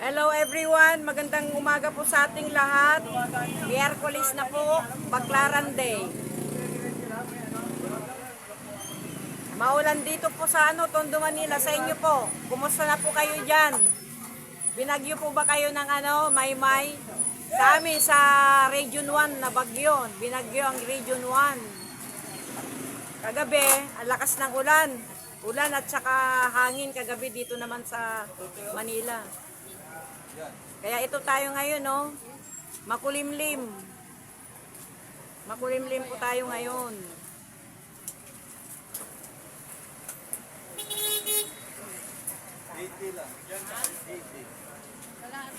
Hello everyone, magandang umaga po sa ating lahat. Miyerkules na po, Baclaran Day. Maulan dito po sa Tondo, Manila. Sa inyo po, kumusta na po kayo dyan? Binagyo po ba kayo ng Maymay? Sa amin, sa Region 1 na bagyo. Binagyo ang Region 1. Kagabi, ang lakas ng ulan. Ulan at saka hangin kagabi dito naman sa Manila. Kaya ito tayo ngayon, makulimlim. Makulimlim po tayo ngayon.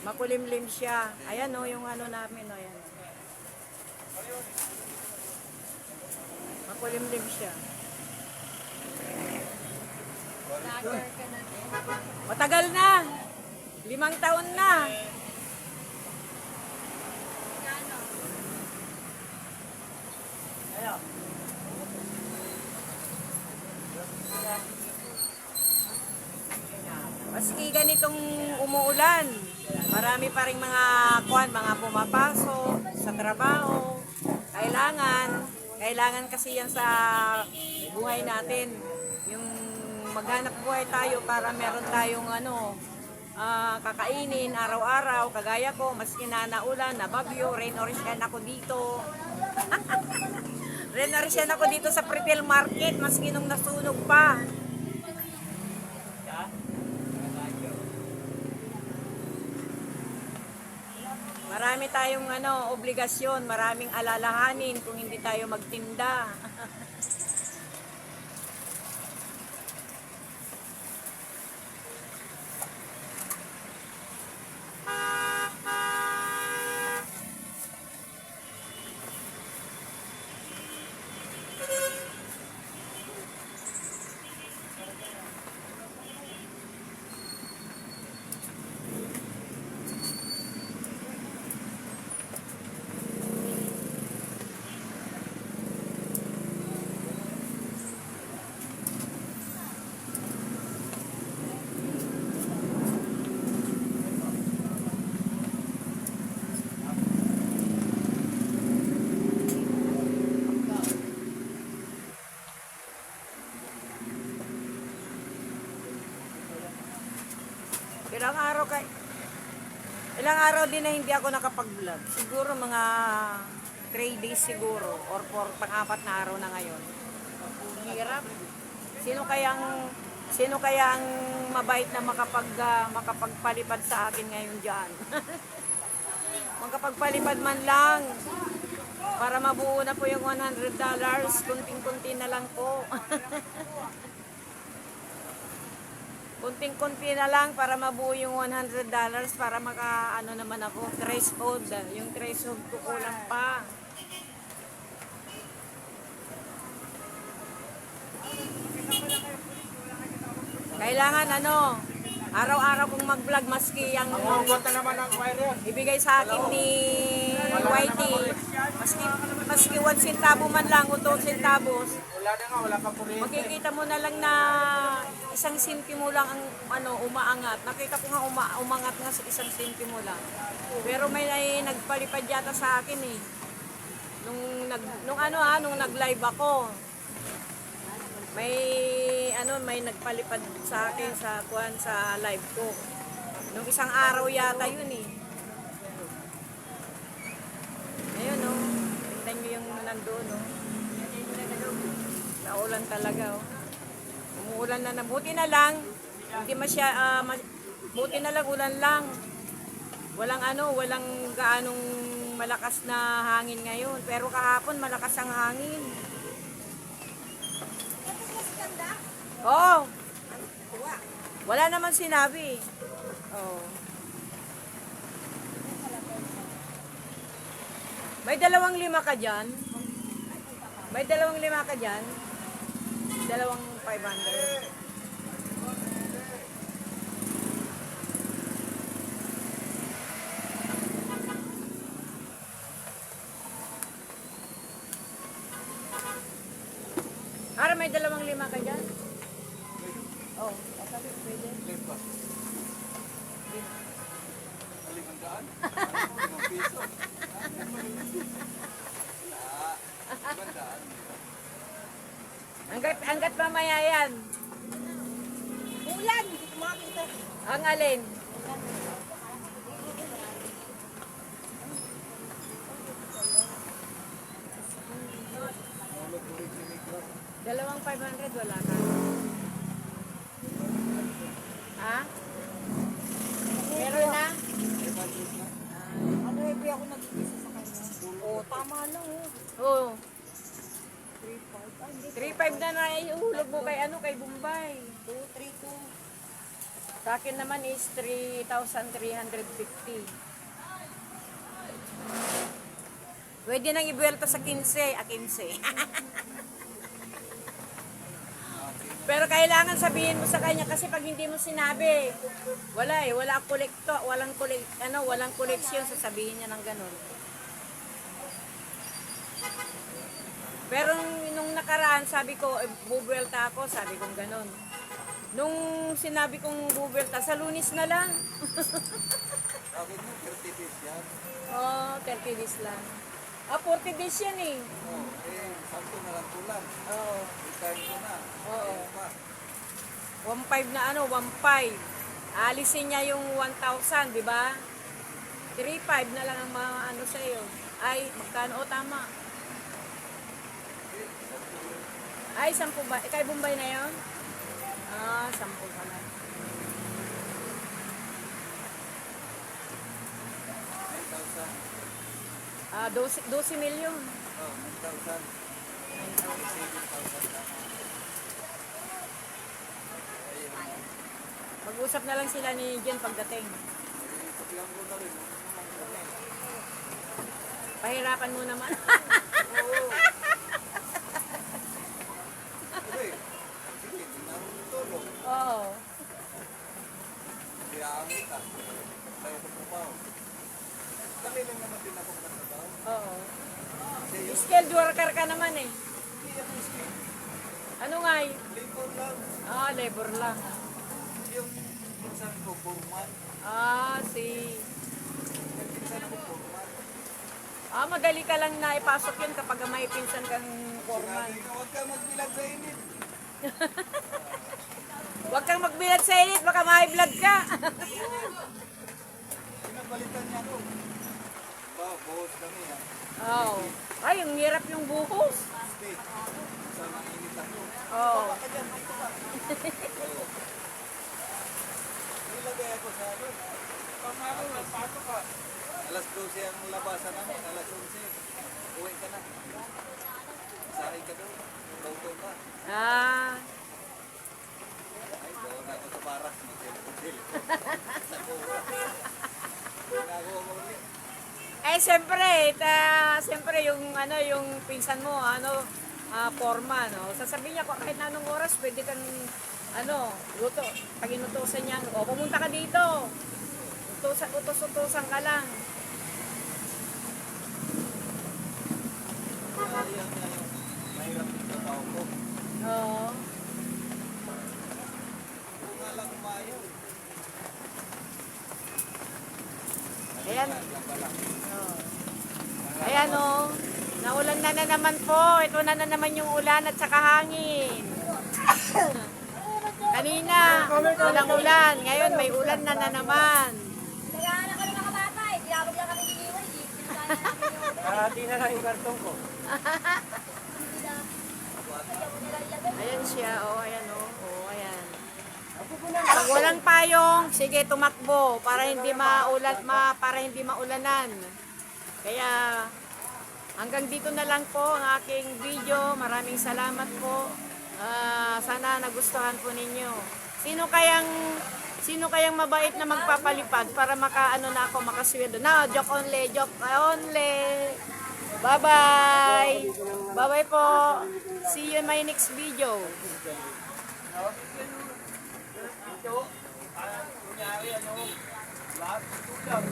Makulimlim siya. Ayan yung namin, ayan. Makulimlim siya. Matagal na. 5 taon na. Maski ganitong umuulan, marami pa rin mga pumapasok sa trabaho. Kailangan kasi yan sa buhay natin. Yung maghanap buhay tayo para meron tayong kakainin araw-araw. Kagaya ko, maski na naulan, nabagyo, rain or shine ako dito. Rain or shine ako dito sa Pretil Market, maski nung nasunog pa. Marami tayong obligasyon, maraming alalahanin kung hindi tayo magtinda. Ilang araw din na hindi ako nakapag-vlog. Siguro mga 3 days siguro or pang-4 na araw na ngayon. Hirap. Sino kaya ang mabait na makapagpalipad sa akin ngayon diyan? Makapagpalipad man lang para mabuo na po yung $100. Kunting-kunti na lang po. Kunting-kunti na lang para mabuo yung $100 para naman ako, threshold. Yung threshold ko kulang pa. Kailangan araw-araw kong mag-vlog maski ang ibigay sa akin ni Whitey. Maski 1 centavo man lang o 2 centavos. Makikita mo na lang na 1 sentimo lang ang umaangat. Nakita ko nga umangat nga sa 1 sentimo lang. Pero may nagpalipad yata sa akin nung nag-live ako. May nagpalipad sa akin sa live ko. Nung 1 araw yata yun Ayun tingnan nyo yung nandoon Naulan talaga Umuulan na. Buti na lang buti na lang ulan lang. Walang gaanong malakas na hangin ngayon. Pero kahapon malakas ang hangin. Wala naman sinabi. May 2.5 ka dyan? May 2.5 ka dyan? 2,500. Para may 2.5 ka dyan? Oh. Ilan ba? 500? 5 piso. Wala. 500. Hanggat mamaya yan. Ulan, hindi ko makakita. Ang alin? Dalawang 500 wala ka. Ha? Meron na? Ano heavy ako nag-isa sa kanya? Oo, tama lang oh. Oo. 3.5. Ah, hindi. 3.5 na naiulog mo kay ano, kay Bombay. 2.32. Sa akin naman is 3,350. Pwede nang ibuelta sa 15, 15. Pero kailangan sabihin mo sa kanya kasi pag hindi mo sinabi, wala wala kolekto, walang koleksyon, sasabihin niya ng ganun. Pero nung nakaraan, sabi ko, bubuelta ako, sabi kong ganun. Nung sinabi kong bubuelta, sa Lunes na lang. Sabi mo, 30 days yan. Oh, 30 days lang. 40 days yan eh. Oh, sakto na lang tulang. Oo. Return ko na. Oo. Ayan pa. 1.5 na 1.5. Alisin niya yung 1,000, di ba? 3.5 na lang ang maano sa iyo. Ay, magkano? O, tama. Ay, 10 ba? Kay Bombay na yon? Ah, 10 pala. 9,000. 12 milyon. Oh, 9,000. 7,000 lang. Ayun. Mag-usap na lang sila ni Jen pagdating. Sabihan ko na rin. Pahirapan mo naman. Oo. Sige, tingnan mo yung tulong. Oo. Kaya ang kita. Tayo ko po pa. Dali lang naman din ako nagtatrabaho. Oo. Kasi yung Skilled worker ka naman eh. hindi ako skill. Ano nga eh? Labor lang. Ah, labor lang. Yung pinsan ko, foreman. Ah, Yung pinsan ko, foreman. madali ka lang na ipasok yun kapag may pinsan kang foreman. Sinabi ko, huwag ka magbilag sa init. Huwag kang magbilad sa init, baka ma-high-blood ka. Pinabalitan niya ako. Ba, buhos kami ha. Oo. Ay, ang hirap yung buhos. Stay. Sa mainit ako. Oo. Baka dyan, may tuba. Oo. Nilagay ako sa ano. Pamaro, nagpasok ka. Alas 12 ang labasan namin. Alas 11. Uwi ka na. Sahay ka doon. Lauto ka. Ah, Ay, doon ako sa barak. Mag-hotel. Sa kuha. Ginagawa mo ulit. siyempre yung yung pinsan mo, foreman, no. Sasabihin niya kahit na anong oras pwede kang luto. Pag inutusan niya, pumunta ka dito. Utos-utosan ka lang. Kaya yan na yung mahirap yung trabaho ko. Oo. Kung nga lang umayo. Ayan. Lang pala. Oo. Ayan naulan na naman po. Ito na naman yung ulan at saka hangin. Kanina, walang ulan. Ngayon, may ulan na naman. Nag-aanak kami mga bata eh. Tinapag lang kami niliwan. Karati na lang yung karton ko. Ayan siya. Ayan ayan. Pag walang payong, sige, tumakbo para hindi maulanan. Kaya, hanggang dito na lang po ang aking video. Maraming salamat po. Sana nagustuhan po ninyo. Sino kayang mabait na magpapalipad para na ako makasweldo? No, joke only. Bye-bye. Bye-bye po. See you in my next video. Ito, kunyari lahat ito lang.